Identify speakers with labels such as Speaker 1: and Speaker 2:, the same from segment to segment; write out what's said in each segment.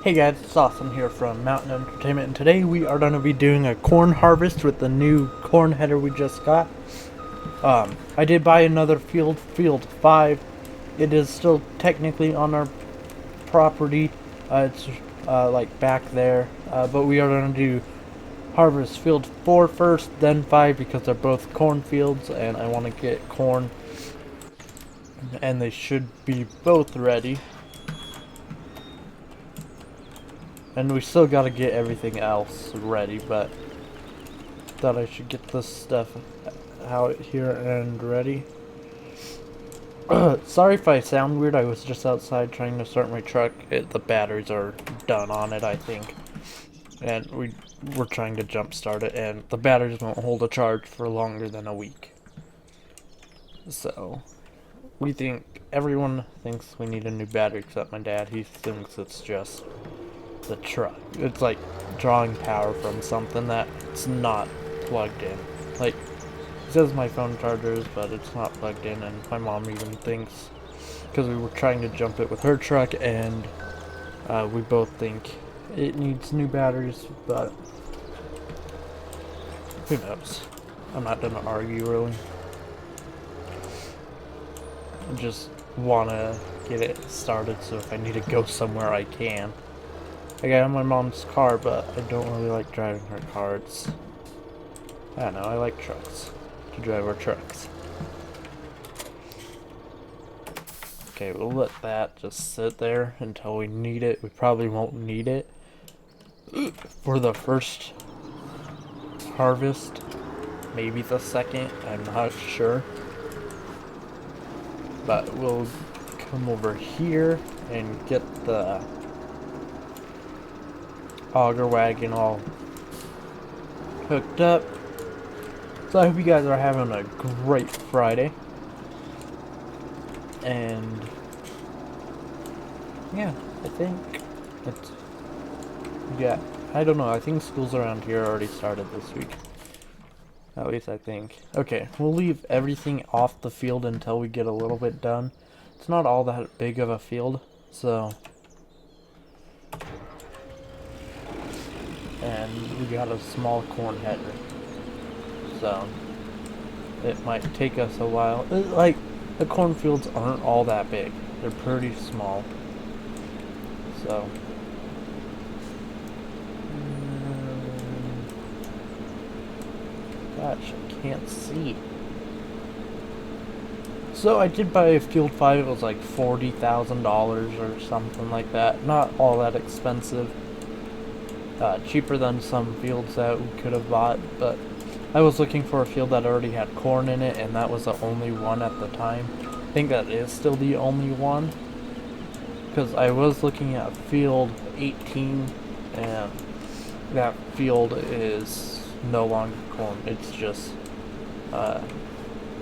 Speaker 1: Hey guys, it's Awesome here from Mountain Entertainment, and today we are going to be doing a corn harvest with the new corn header we just got. I did buy another field 5. It is still technically on our property. It's like back there, but we are going to do harvest field 4 first, then 5 because they're both corn fields, and I want to get corn, and they should be both ready. And we still gotta get everything else ready, but thought I should get this stuff out here and ready. Sorry if I sound weird, I was just outside trying to start my truck. The batteries are done on it, I think. And we're trying to jump start it, and the batteries won't hold a charge for longer than a week. So, everyone thinks we need a new battery except my dad. He thinks it's just the truck. It's like drawing power from something that's not plugged in. Like, it says my phone chargers, but it's not plugged in, and my mom even thinks, because we were trying to jump it with her truck, and we both think it needs new batteries, but who knows. I'm not gonna argue, really. I just wanna get it started, so if I need to go somewhere I can. I got my mom's car, but I don't really like driving her car. I don't know, I like trucks. To drive our trucks. Okay, we'll let that just sit there until we need it. We probably won't need it for the first harvest. Maybe the second, I'm not sure. But we'll come over here and get the auger wagon all hooked up. So I hope you guys are having a great Friday. And yeah, I think it's, yeah, I don't know, I think schools around here already started this week. At least I think. Okay, we'll leave everything off the field until we get a little bit done. It's not all that big of a field, so. And we got a small corn header, so it might take us a while. Like, the cornfields aren't all that big, they're pretty small, so gosh, I can't see. So I did buy a field 5. It was like $40,000 or something like that, not all that expensive. Cheaper than some fields that we could have bought, but I was looking for a field that already had corn in it, and that was the only one at the time. I think that is still the only one, because I was looking at field 18, and that field is no longer corn. It's just, I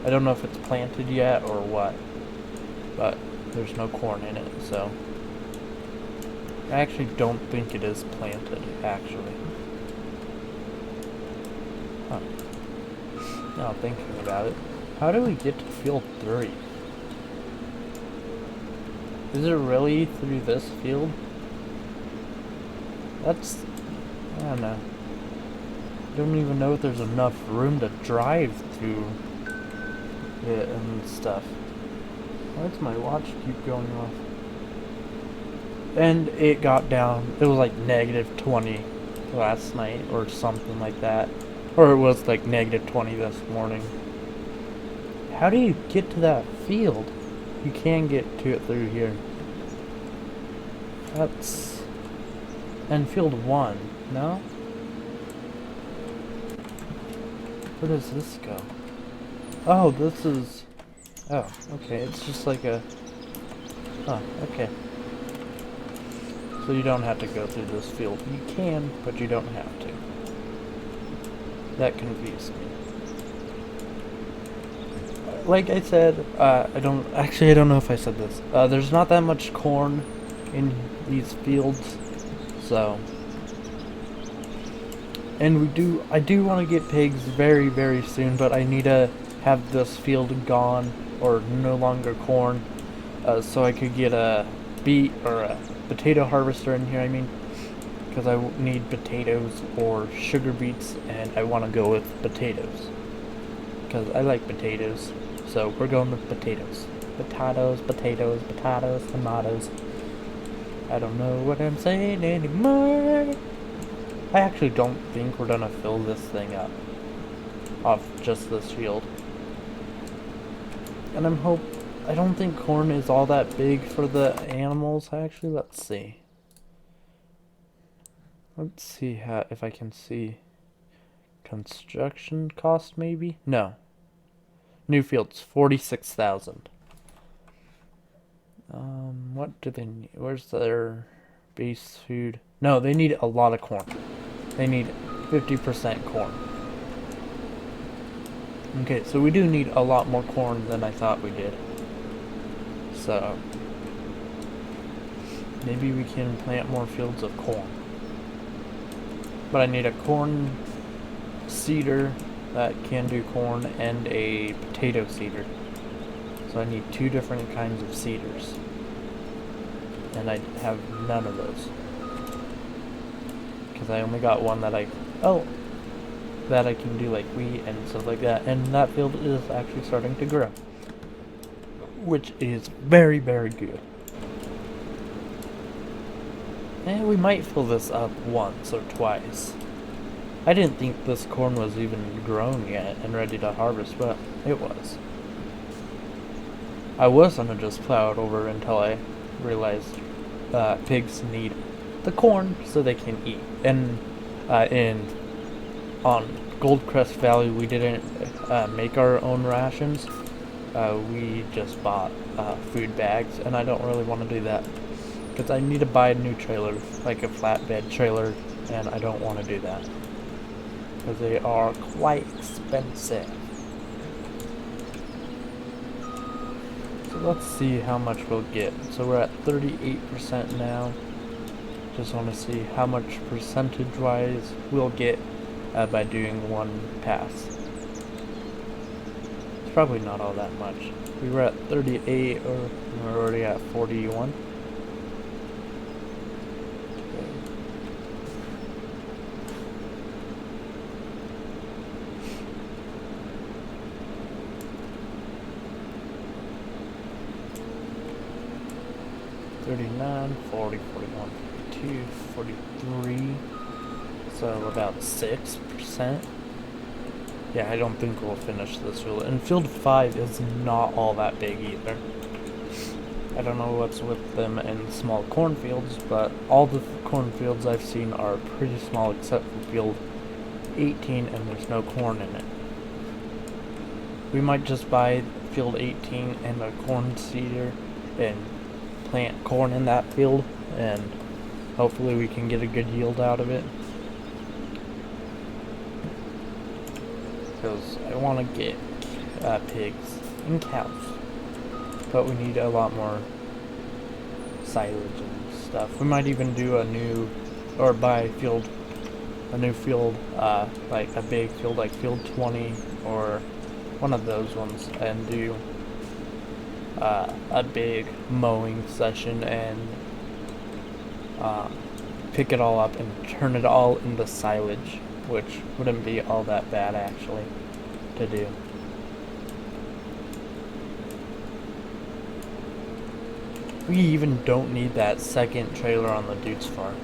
Speaker 1: don't know if it's planted yet or what, but there's no corn in it, so. I actually don't think it is planted, actually. Huh. Now thinking about it, how do we get to field 3? Is it really through this field? That's, I don't know. I don't even know if there's enough room to drive through it and stuff. Why does my watch keep going off? And it got down, it was like -20 last night or something like that. Or it was like -20 this morning. How do you get to that field? You can get to it through here. That's... and field 1, no? Where does this go? Oh, this is... oh, okay, it's just like a... huh, okay. So you don't have to go through this field. You can, but you don't have to. That confused me. Like I said, I don't know if I said this. There's not that much corn in these fields, so. And I do want to get pigs very, very soon, but I need to have this field gone, or no longer corn, so I could get a beet or a potato harvester in here, I mean, because I need potatoes or sugar beets, and I want to go with potatoes because I like potatoes. So we're going with potatoes. Potatoes, potatoes, potatoes, tomatoes. I don't know what I'm saying anymore. I actually don't think we're gonna fill this thing up off just this field. And I don't think corn is all that big for the animals. Actually, let's see. Let's see if I can see construction cost maybe? No. New fields, 46,000. What do they need? Where's their base food? No, they need a lot of corn. They need 50% corn. Okay, so we do need a lot more corn than I thought we did. So, maybe we can plant more fields of corn. But I need a corn seeder that can do corn and a potato seeder. So I need 2 different kinds of seeders. And I have none of those. Because I only got one that I can do like wheat and stuff like that. And that field is actually starting to grow. Which is very, very good. And we might fill this up once or twice. I didn't think this corn was even grown yet and ready to harvest, but it was. I was gonna just plow it over until I realized pigs need the corn so they can eat. And on Goldcrest Valley, we didn't make our own rations. We just bought food bags, and I don't really want to do that because I need to buy a new trailer, like a flatbed trailer, and I don't want to do that because they are quite expensive. So let's see how much we'll get. So we're at 38% now. Just want to see how much percentage-wise we'll get by doing one pass. It's probably not all that much. We were at 38, or we're already at 41. $39, $40, $41, $42, $43. So about 6%. Yeah, I don't think we'll finish this field. And field 5 is not all that big either. I don't know what's with them in small cornfields, but all the cornfields I've seen are pretty small except for field 18, and there's no corn in it. We might just buy field 18 and a corn seeder and plant corn in that field, and hopefully we can get a good yield out of it. Because I want to get pigs and cows, but we need a lot more silage and stuff. We might even do buy a new field, like a big field like field 20 or one of those ones, and do a big mowing session and pick it all up and turn it all into silage, which wouldn't be all that bad actually to do. We even don't need that second trailer on the dude's farm.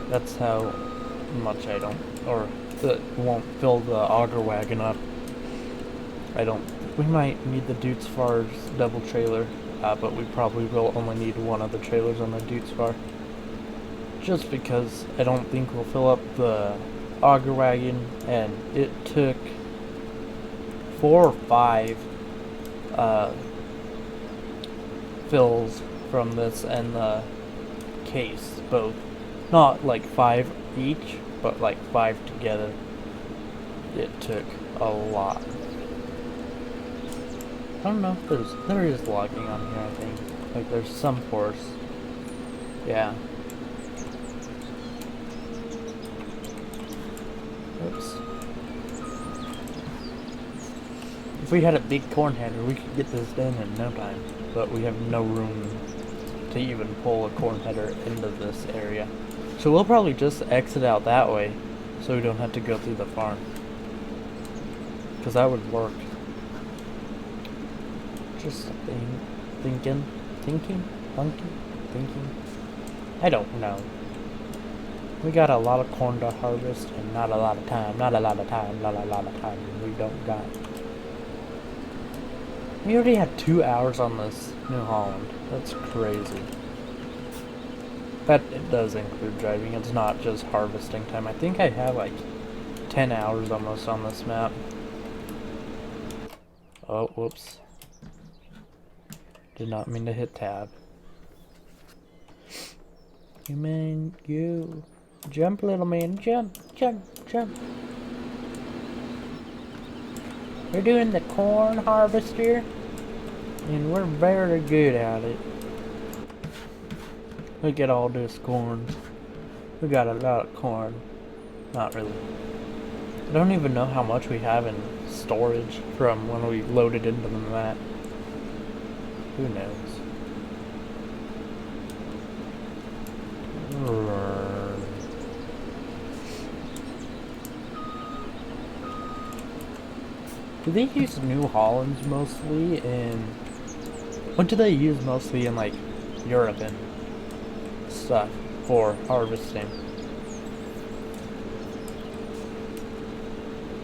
Speaker 1: That's how much it won't fill the auger wagon up. We might need the Dude's Far's double trailer, but we probably will only need one of the trailers on the Dude's Far. Just because I don't think we'll fill up the auger wagon, and it took 4 or 5 fills from this and the case, both. Not like 5 each, but like 5 together. It took a lot. I don't know if there is logging on here, I think. Like there's some force. Yeah. Oops. If we had a big corn header, we could get this done in no time. But we have no room to even pull a corn header into this area. So we'll probably just exit out that way so we don't have to go through the farm. Because that would work. Just thinking. I don't know. We got a lot of corn to harvest and not a lot of time. We don't got. We already had 2 hours on this New Holland. That's crazy. But it does include driving. It's not just harvesting time. I think I have like 10 hours almost on this map. Oh, whoops. Did not mean to hit tab. You mean you. Jump, little man. Jump. We're doing the corn harvester, and we're very good at it. Look at all this corn. We got a lot of corn. Not really. I don't even know how much we have in storage from when we loaded into the map. Who knows? Do they use New Hollands mostly in... What do they use mostly in, like, Europe and stuff for harvesting?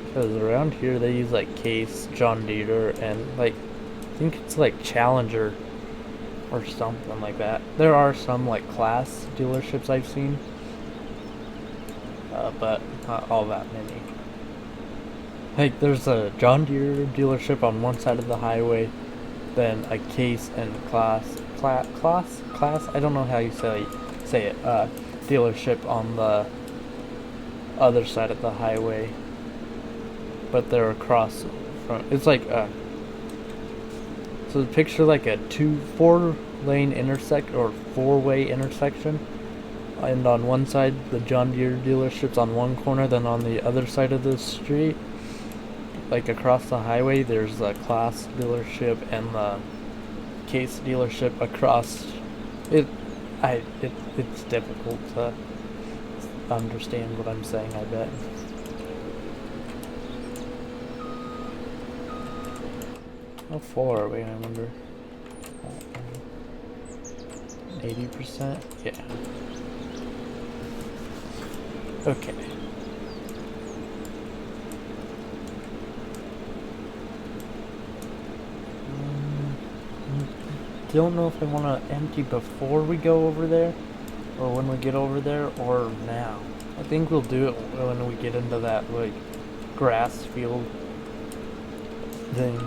Speaker 1: Because around here they use, like, Case, John Deere, and, like, I think it's, like, Challenger or something like that. There are some, like, Class dealerships I've seen, but not all that many. Like, there's a John Deere dealership on one side of the highway, then a Case and Class, I don't know how you say it, dealership on the other side of the highway, but they're across from, it's like, so picture like a 4-lane intersect, or 4-way intersection, and on one side, the John Deere dealership's on one corner, then on the other side of the street, like across the highway, there's the Class dealership and the Case dealership across. It's difficult to understand what I'm saying, I bet. How full are we, I wonder? 80%? Yeah. Okay. Don't know if I want to empty before we go over there, or when we get over there, or now. I think we'll do it when we get into that, like, grass field thing.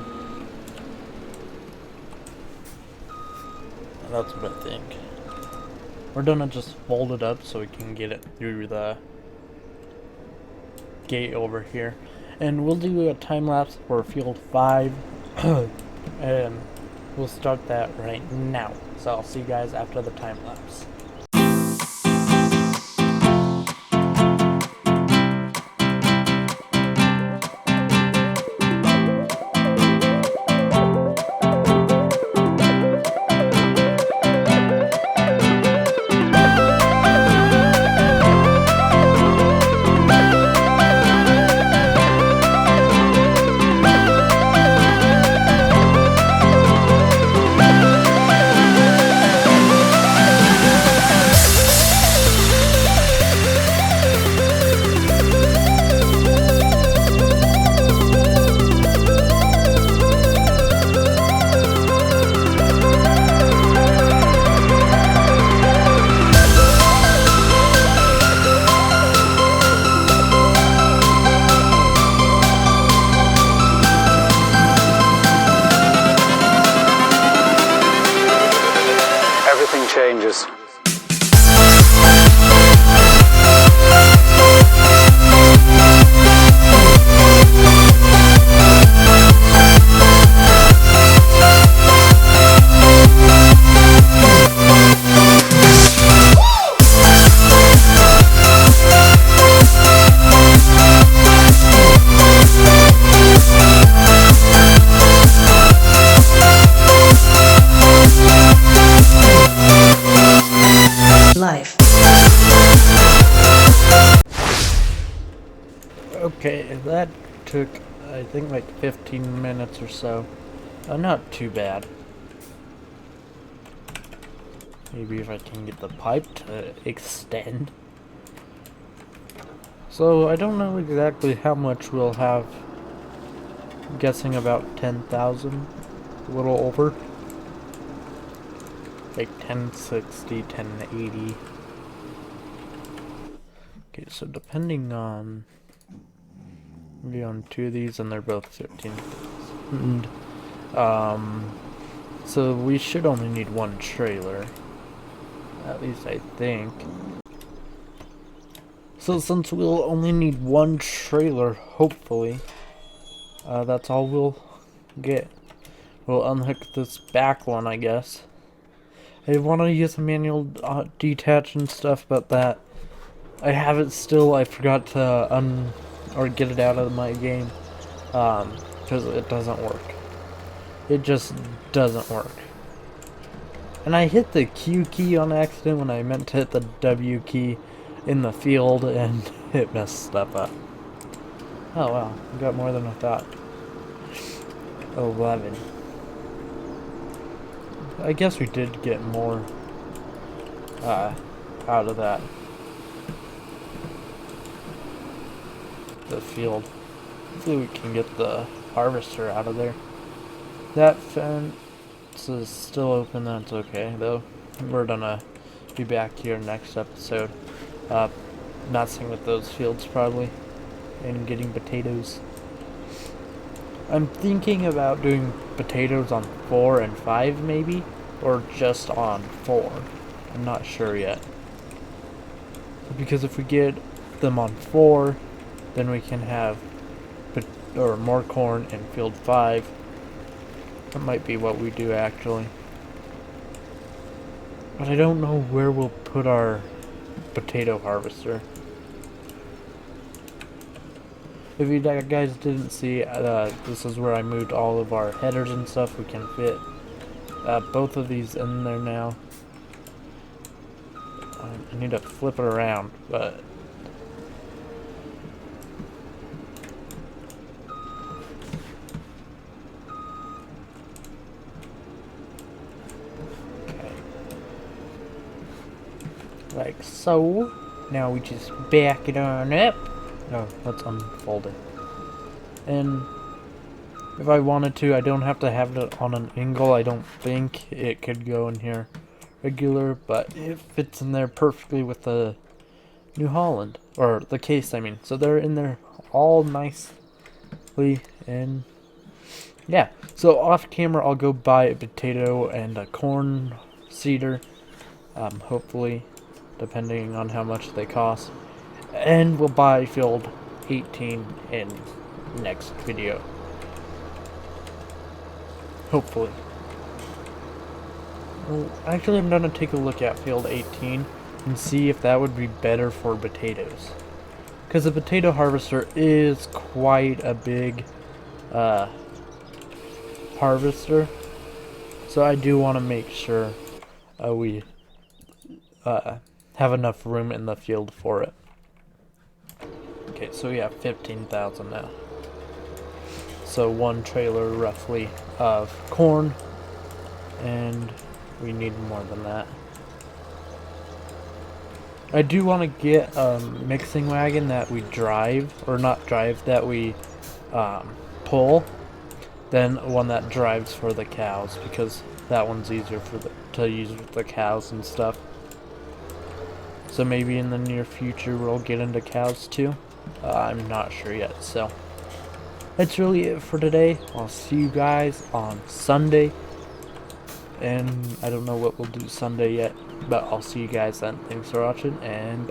Speaker 1: That's what I think. We're gonna just fold it up so we can get it through the gate over here. And we'll do a time lapse for field 5. And we'll start that right now. So I'll see you guys after the time lapse.
Speaker 2: life.
Speaker 1: Okay, that took, I think, like 15 minutes or so. Not too bad. Maybe if I can get the pipe to extend. So, I don't know exactly how much we'll have. I'm guessing about 10,000. A little over. Like 1060, 1080. Okay, so depending on... Maybe on two of these, and they're both 15,000. So we should only need one trailer. At least I think. So since we'll only need one trailer, hopefully, that's all we'll get. We'll unhook this back one, I guess. I want to use a manual detach and stuff, but that I have it still. I forgot to or get it out of my game, because it doesn't work. It just doesn't work. And I hit the Q key on accident when I meant to hit the W key in the field, and it messed stuff up. Oh wow, we got more than I thought. 11. I guess we did get more out of that. The field. Hopefully we can get the harvester out of there. That fence is still open, that's okay though. We're gonna be back here next episode. Messing with those fields probably. And getting potatoes. I'm thinking about doing potatoes on 4 and 5 maybe. Or just on 4. I'm not sure yet. Because if we get them on 4, then we can have more corn in field 5. That might be what we do actually. But I don't know where we'll put our potato harvester. If you guys didn't see, this is where I moved all of our headers and stuff. We can fit both of these in there now. I need to flip it around, but okay. Like so. Now we just back it on up. Oh, let's unfold it. And if I wanted to, I don't have to have it on an angle. I don't think it could go in here regular, but it fits in there perfectly with the New Holland, or the case I mean. So they're in there all nicely, and yeah. So off camera I'll go buy a potato and a corn seeder, hopefully, depending on how much they cost. And we'll buy field 18 in next video. Hopefully. Well, actually I'm gonna take a look at field 18 and see if that would be better for potatoes. Because the potato harvester is quite a big harvester. So I do want to make sure we have enough room in the field for it. Okay, so we have 15,000 now. So one trailer roughly of corn, and we need more than that. I do want to get a mixing wagon that we drive, or not drive, that we pull, then one that drives for the cows, because that one's easier to use with the cows and stuff. So maybe in the near future we'll get into cows too. I'm not sure yet, so that's really it for today. I'll see you guys on Sunday, and I don't know what we'll do Sunday yet, but I'll see you guys then. Thanks for watching, and